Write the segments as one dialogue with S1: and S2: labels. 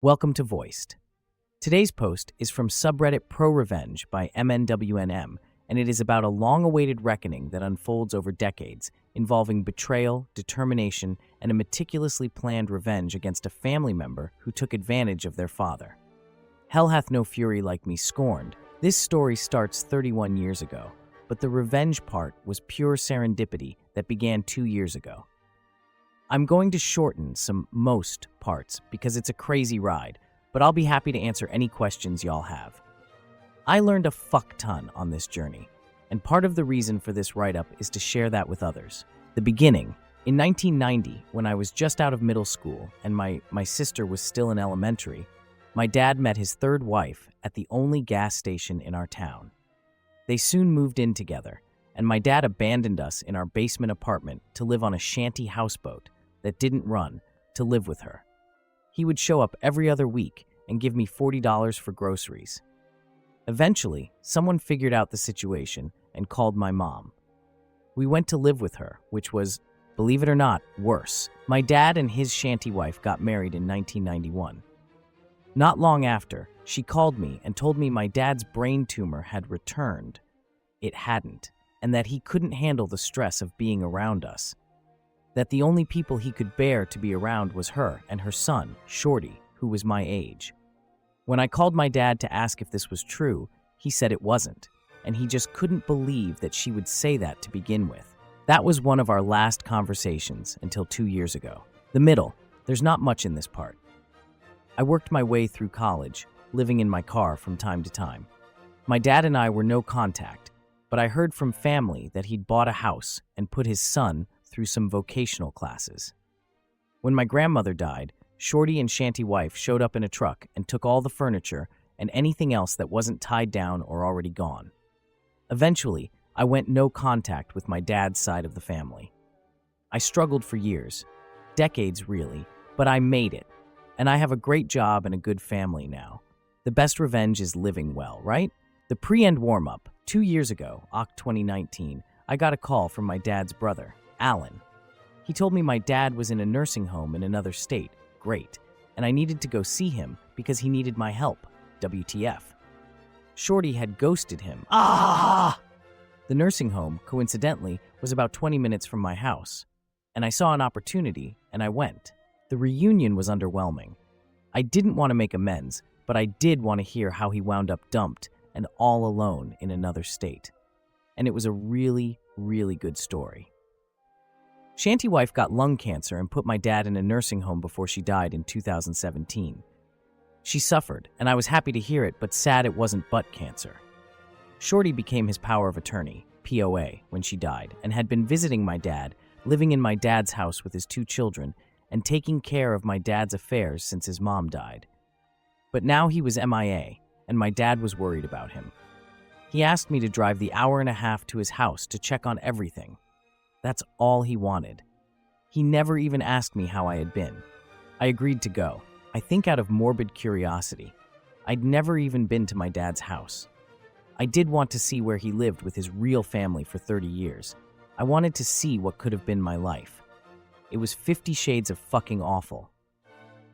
S1: Welcome to Voiced. Today's post is from subreddit Pro Revenge by MNWNM, and it is about a long-awaited reckoning that unfolds over decades, involving betrayal, determination, and a meticulously planned revenge against a family member who took advantage of their father. Hell hath no fury like me, Scorned. This story starts 31 years ago, but the revenge part was pure serendipity that began 2 years ago. I'm going to shorten most parts because it's a crazy ride, but I'll be happy to answer any questions y'all have. I learned a fuck ton on this journey, and part of the reason for this write-up is to share that with others. The beginning. In 1990, when I was just out of middle school and my sister was still in elementary, my dad met his third wife at the only gas station in our town. They soon moved in together, and my dad abandoned us in our basement apartment to live on a shanty houseboat that didn't run to live with her. He would show up every other week and give me $40 for groceries. Eventually, someone figured out the situation and called my mom. We went to live with her, which was, believe it or not, worse. My dad and his shanty wife got married in 1991. Not long after, she called me and told me my dad's brain tumor had returned. It hadn't, and that he couldn't handle the stress of being around us. That the only people he could bear to be around was her and her son, Shorty, who was my age. When I called my dad to ask if this was true, he said it wasn't, and he just couldn't believe that she would say that to begin with. That was one of our last conversations until 2 years ago. The middle. There's not much in this part. I worked my way through college, living in my car from time to time. My dad and I were no contact, but I heard from family that he'd bought a house and put his son through some vocational classes. When my grandmother died, Shorty and shanty wife showed up in a truck and took all the furniture and anything else that wasn't tied down or already gone. Eventually, I went no contact with my dad's side of the family. I struggled for years, decades really, but I made it, and I have a great job and a good family now. The best revenge is living well, right? The pre-end warm-up. 2 years ago, Oct 2019, I got a call from my dad's brother, Alan. He told me my dad was in a nursing home in another state. Great. And I needed to go see him because he needed my help. WTF. Shorty had ghosted him. The nursing home, coincidentally, was about 20 minutes from my house. And I saw an opportunity, and I went. The reunion was underwhelming. I didn't want to make amends, but I did want to hear how he wound up dumped and all alone in another state. And it was a really, really good story. Shanty wife got lung cancer and put my dad in a nursing home before she died in 2017. She suffered, and I was happy to hear it, but sad it wasn't butt cancer. Shorty became his power of attorney, POA, when she died, and had been visiting my dad, living in my dad's house with his 2 children, and taking care of my dad's affairs since his mom died. But now he was MIA, and my dad was worried about him. He asked me to drive the hour and a half to his house to check on everything. That's all he wanted. He never even asked me how I had been. I agreed to go, I think out of morbid curiosity. I'd never even been to my dad's house. I did want to see where he lived with his real family for 30 years. I wanted to see what could have been my life. It was 50 shades of fucking awful.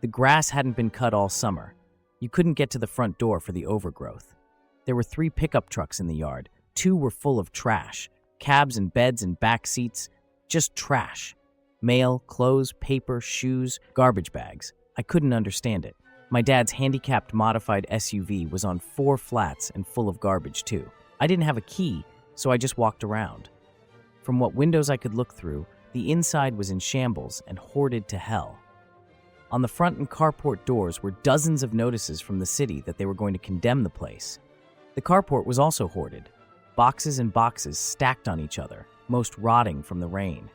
S1: The grass hadn't been cut all summer. You couldn't get to the front door for the overgrowth. There were 3 pickup trucks in the yard. 2 were full of trash. Cabs and beds and back seats, just trash. Mail, clothes, paper, shoes, garbage bags. I couldn't understand it. My dad's handicapped modified SUV was on 4 flats and full of garbage too. I didn't have a key, so I just walked around. From what windows I could look through, the inside was in shambles and hoarded to hell. On the front and carport doors were dozens of notices from the city that they were going to condemn the place. The carport was also hoarded. Boxes and boxes stacked on each other, most rotting from the rain.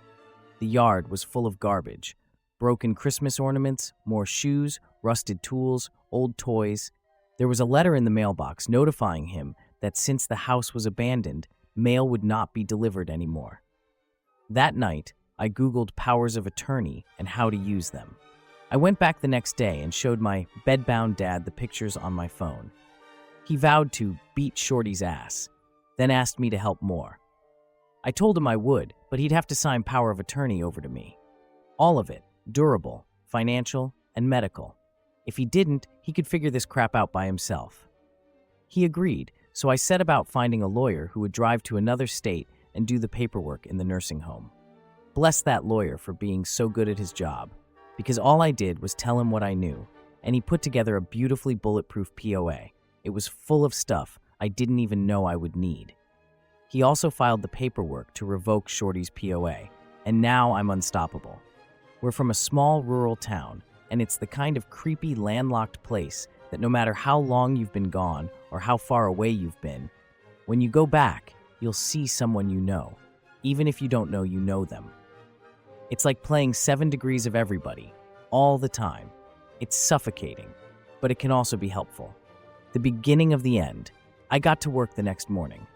S1: The yard was full of garbage. Broken Christmas ornaments, more shoes, rusted tools, old toys. There was a letter in the mailbox notifying him that since the house was abandoned, mail would not be delivered anymore. That night, I Googled powers of attorney and how to use them. I went back the next day and showed my bedbound dad the pictures on my phone. He vowed to beat Shorty's ass, then asked me to help more. I told him I would, but he'd have to sign power of attorney over to me. All of it, durable, financial, and medical. If he didn't, he could figure this crap out by himself. He agreed, so I set about finding a lawyer who would drive to another state and do the paperwork in the nursing home. Bless that lawyer for being so good at his job, because all I did was tell him what I knew, and he put together a beautifully bulletproof POA. It was full of stuff I didn't even know I would need. He also filed the paperwork to revoke Shorty's POA, and now I'm unstoppable. We're from a small rural town, and it's the kind of creepy landlocked place that no matter how long you've been gone or how far away you've been, when you go back, you'll see someone you know, even if you don't know you know them. It's like playing 7 Degrees of Everybody, all the time. It's suffocating, but it can also be helpful. The beginning of the end. I got to work the next morning.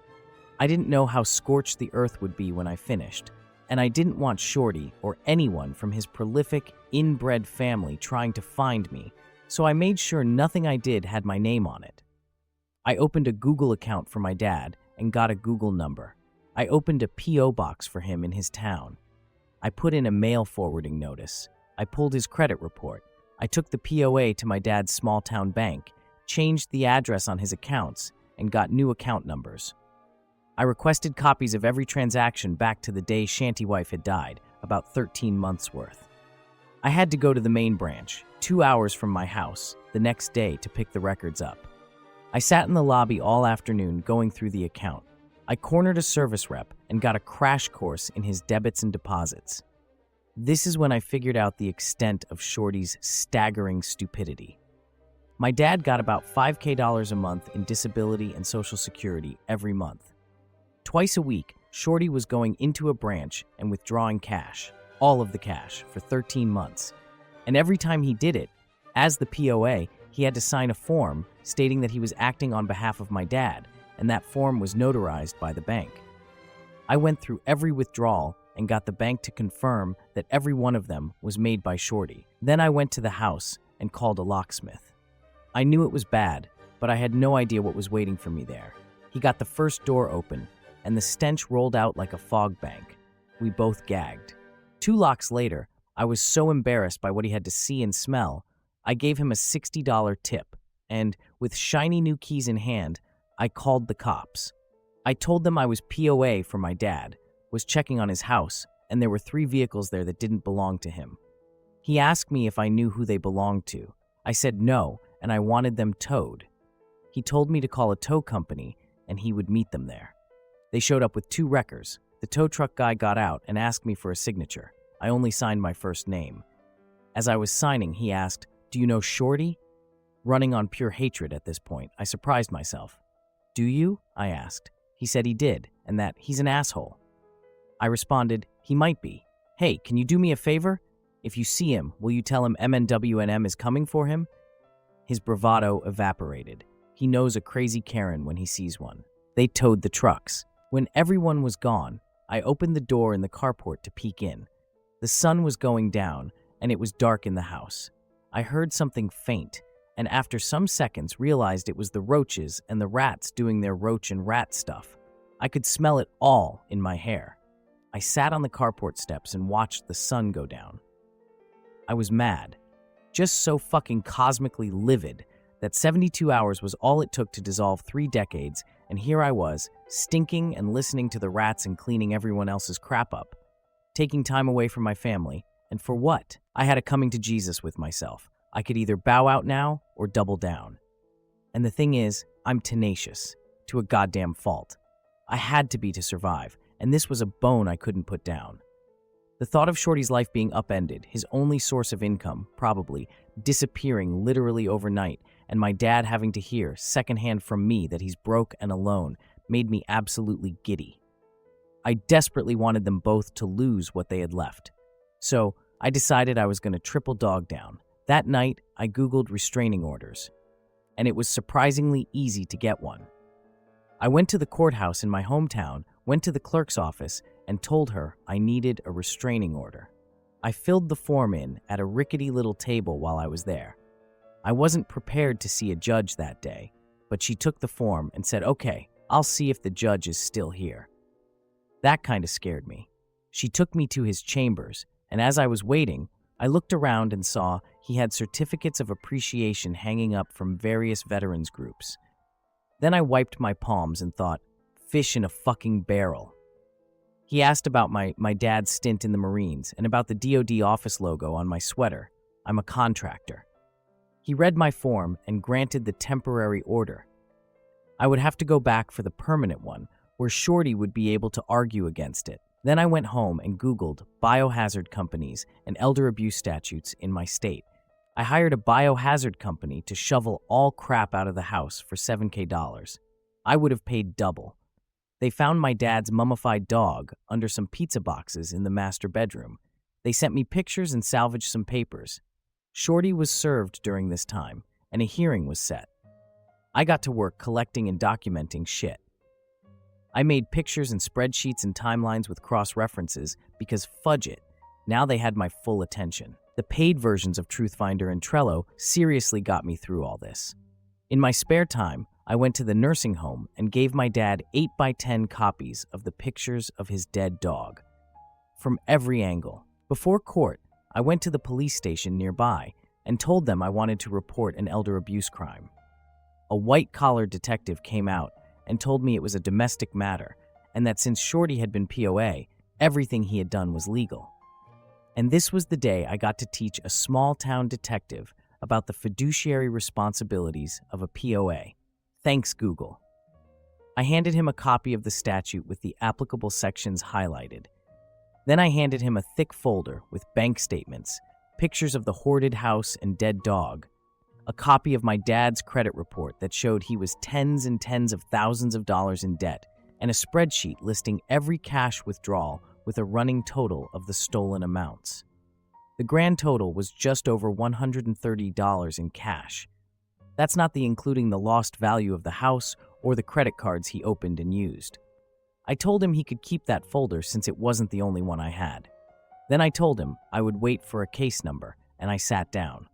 S1: I didn't know how scorched the earth would be when I finished, and I didn't want Shorty or anyone from his prolific, inbred family trying to find me, so I made sure nothing I did had my name on it. I opened a Google account for my dad and got a Google number. I opened a P.O. box for him in his town. I put in a mail forwarding notice. I pulled his credit report. I took the POA to my dad's small-town bank, changed the address on his accounts, and got new account numbers. I requested copies of every transaction back to the day Shantywife had died, about 13 months worth. I had to go to the main branch, 2 hours from my house, the next day to pick the records up. I sat in the lobby all afternoon going through the account. I cornered a service rep and got a crash course in his debits and deposits. This is when I figured out the extent of Shorty's staggering stupidity. My dad got about $5,000 a month in disability and Social Security every month. Twice a week, Shorty was going into a branch and withdrawing cash, all of the cash, for 13 months. And every time he did it, as the POA, he had to sign a form stating that he was acting on behalf of my dad, and that form was notarized by the bank. I went through every withdrawal and got the bank to confirm that every one of them was made by Shorty. Then I went to the house and called a locksmith. I knew it was bad, but I had no idea what was waiting for me there. He got the first door open, and the stench rolled out like a fog bank. We both gagged. 2 locks later, I was so embarrassed by what he had to see and smell, I gave him a $60 tip, and, with shiny new keys in hand, I called the cops. I told them I was POA for my dad, was checking on his house, and there were 3 vehicles there that didn't belong to him. He asked me if I knew who they belonged to. I said no, and I wanted them towed. He told me to call a tow company, and he would meet them there. They showed up with 2 wreckers. The tow truck guy got out and asked me for a signature. I only signed my first name. As I was signing, he asked, "Do you know Shorty?" Running on pure hatred at this point, I surprised myself. "Do you?" I asked. He said he did, and that he's an asshole. I responded, "He might be. Hey, can you do me a favor? If you see him, will you tell him MNWNM is coming for him?" His bravado evaporated. He knows a crazy Karen when he sees one. They towed the trucks. When everyone was gone, I opened the door in the carport to peek in. The sun was going down, and it was dark in the house. I heard something faint, and after some seconds realized it was the roaches and the rats doing their roach and rat stuff. I could smell it all in my hair. I sat on the carport steps and watched the sun go down. I was mad, just so fucking cosmically livid that 72 hours was all it took to dissolve 3 decades, and here I was, stinking and listening to the rats and cleaning everyone else's crap up, taking time away from my family, and for what? I had a coming to Jesus with myself. I could either bow out now or double down. And the thing is, I'm tenacious, to a goddamn fault. I had to be to survive, and this was a bone I couldn't put down. The thought of Shorty's life being upended, his only source of income, probably, disappearing literally overnight, and my dad having to hear secondhand from me that he's broke and alone, made me absolutely giddy. I desperately wanted them both to lose what they had left. So I decided I was going to triple dog down. That night, I Googled restraining orders, and it was surprisingly easy to get one. I went to the courthouse in my hometown, went to the clerk's office, and told her I needed a restraining order. I filled the form in at a rickety little table while I was there. I wasn't prepared to see a judge that day, but she took the form and said, "Okay, I'll see if the judge is still here." That kind of scared me. She took me to his chambers, and as I was waiting, I looked around and saw He had certificates of appreciation hanging up from various veterans groups. Then I wiped my palms and thought, fish in a fucking barrel. He asked about my dad's stint in the Marines and about the DoD office logo on my sweater. I'm a contractor. He read my form and granted the temporary order. I would have to go back for the permanent one, where Shorty would be able to argue against it. Then I went home and Googled biohazard companies and elder abuse statutes in my state. I hired a biohazard company to shovel all crap out of the house for $7,000. I would have paid double. They found my dad's mummified dog under some pizza boxes in the master bedroom. They sent me pictures and salvaged some papers. Shorty was served during this time, and a hearing was set. I got to work collecting and documenting shit. I made pictures and spreadsheets and timelines with cross-references because fudge it, now they had my full attention. The paid versions of Truthfinder and Trello seriously got me through all this. In my spare time, I went to the nursing home and gave my dad 8x10 copies of the pictures of his dead dog. From every angle. Before court, I went to the police station nearby and told them I wanted to report an elder abuse crime. A white-collar detective came out and told me it was a domestic matter and that since Shorty had been POA, everything he had done was legal. And this was the day I got to teach a small-town detective about the fiduciary responsibilities of a POA. Thanks, Google. I handed him a copy of the statute with the applicable sections highlighted. Then I handed him a thick folder with bank statements, pictures of the hoarded house and dead dog, a copy of my dad's credit report that showed he was tens and tens of thousands of dollars in debt, and a spreadsheet listing every cash withdrawal with a running total of the stolen amounts. The grand total was just over $130 in cash. That's not including the lost value of the house or the credit cards he opened and used. I told him he could keep that folder since it wasn't the only one I had. Then I told him I would wait for a case number, and I sat down.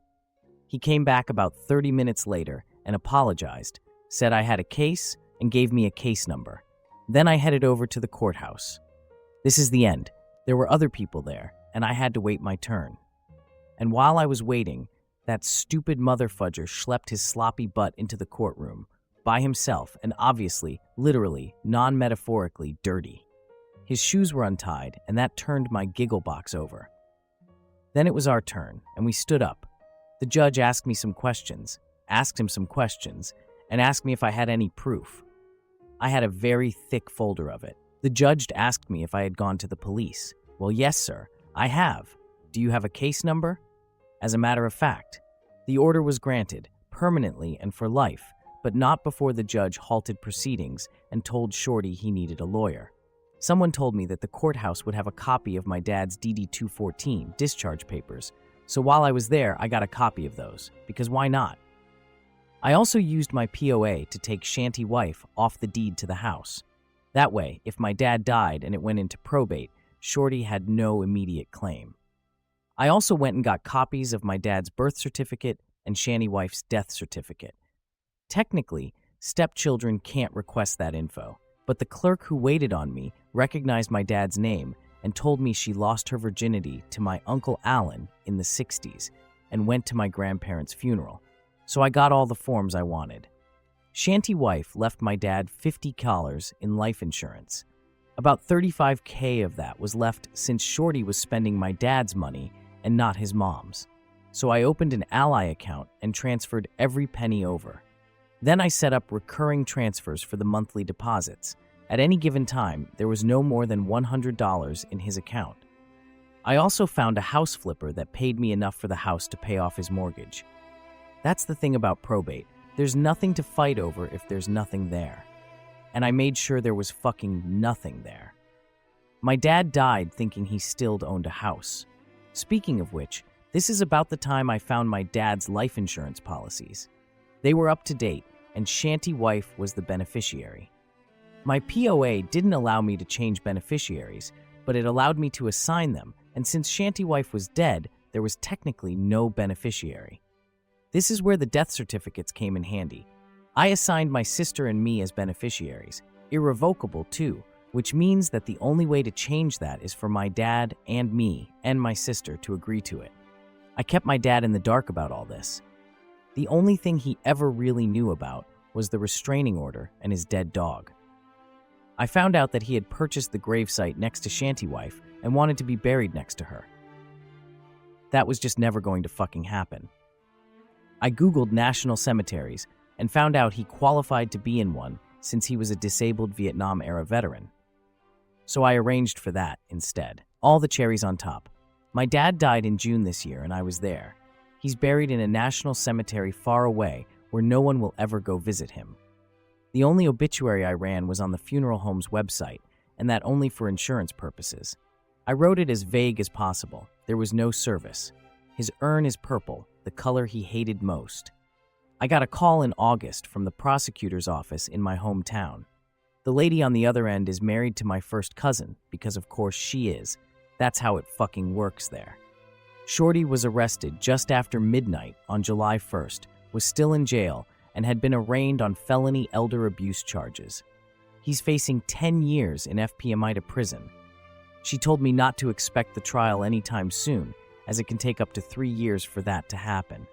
S1: He came back about 30 minutes later and apologized, said I had a case, and gave me a case number. Then I headed over to the courthouse. This is the end. There were other people there, and I had to wait my turn. And while I was waiting, that stupid motherfudger schlepped his sloppy butt into the courtroom, by himself and obviously, literally, non-metaphorically dirty. His shoes were untied, and that turned my giggle box over. Then it was our turn, and we stood up. The judge asked him some questions, and asked me if I had any proof. I had a very thick folder of it. The judge asked me if I had gone to the police. Well, yes, sir, I have. Do you have a case number? As a matter of fact, the order was granted, permanently and for life, but not before the judge halted proceedings and told Shorty he needed a lawyer. Someone told me that the courthouse would have a copy of my dad's DD-214 discharge papers, so while I was there, I got a copy of those, because why not? I also used my POA to take Shanty wife off the deed to the house. That way, if my dad died and it went into probate, Shorty had no immediate claim. I also went and got copies of my dad's birth certificate and Shanty wife's death certificate. Technically, stepchildren can't request that info, but the clerk who waited on me recognized my dad's name and told me she lost her virginity to my Uncle Alan in the 60s and went to my grandparents' funeral. So I got all the forms I wanted. Shanty wife left my dad $50 in life insurance. About $35K of that was left since Shorty was spending my dad's money and not his mom's. So I opened an Ally account and transferred every penny over. Then I set up recurring transfers for the monthly deposits. At any given time, there was no more than $100 in his account. I also found a house flipper that paid me enough for the house to pay off his mortgage. That's the thing about probate. There's nothing to fight over if there's nothing there. And I made sure there was fucking nothing there. My dad died thinking he still owned a house. Speaking of which, this is about the time I found my dad's life insurance policies. They were up to date, and Shanty wife was the beneficiary. My POA didn't allow me to change beneficiaries, but it allowed me to assign them, and since Shanty wife was dead, there was technically no beneficiary. This is where the death certificates came in handy. I assigned my sister and me as beneficiaries, irrevocable too, which means that the only way to change that is for my dad and me and my sister to agree to it. I kept my dad in the dark about all this. The only thing he ever really knew about was the restraining order and his dead dog. I found out that he had purchased the gravesite next to Shanty Wife and wanted to be buried next to her. That was just never going to fucking happen. I Googled national cemeteries and found out he qualified to be in one since he was a disabled Vietnam-era veteran. So I arranged for that instead. All the cherries on top. My dad died in June this year and I was there. He's buried in a national cemetery far away where no one will ever go visit him. The only obituary I ran was on the funeral home's website, and that only for insurance purposes. I wrote it as vague as possible. There was no service. His urn is purple, the color he hated most. I got a call in August from the prosecutor's office in my hometown. The lady on the other end is married to my first cousin, because of course she is. That's how it fucking works there. Shorty was arrested just after midnight on July 1st, was still in jail, and had been arraigned on felony elder abuse charges. He's facing 10 years in FPMI prison. She told me not to expect the trial anytime soon, as it can take up to 3 years for that to happen.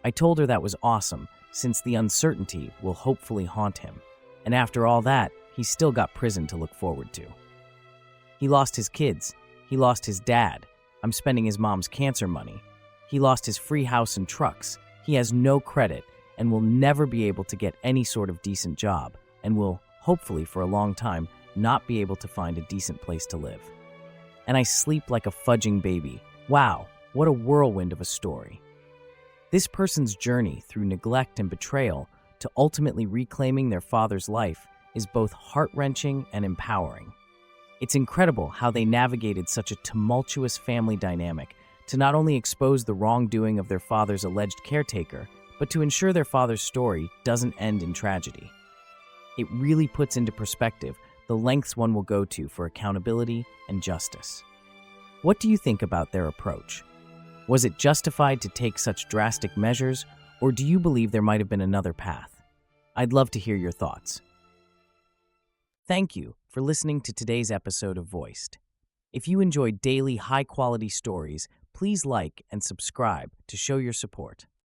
S1: I told her that was awesome, since the uncertainty will hopefully haunt him. And after all that, he's still got prison to look forward to. He lost his kids. He lost his dad. I'm spending his mom's cancer money. He lost his free house and trucks. He has no credit and will never be able to get any sort of decent job, and will, hopefully for a long time, not be able to find a decent place to live. And I sleep like a fudging baby. Wow, what a whirlwind of a story. This person's journey through neglect and betrayal to ultimately reclaiming their father's life is both heart-wrenching and empowering. It's incredible how they navigated such a tumultuous family dynamic to not only expose the wrongdoing of their father's alleged caretaker, but to ensure their father's story doesn't end in tragedy. It really puts into perspective the lengths one will go to for accountability and justice. What do you think about their approach? Was it justified to take such drastic measures, or do you believe there might have been another path? I'd love to hear your thoughts. Thank you for listening to today's episode of Voiced. If you enjoyed daily, high-quality stories, please like and subscribe to show your support.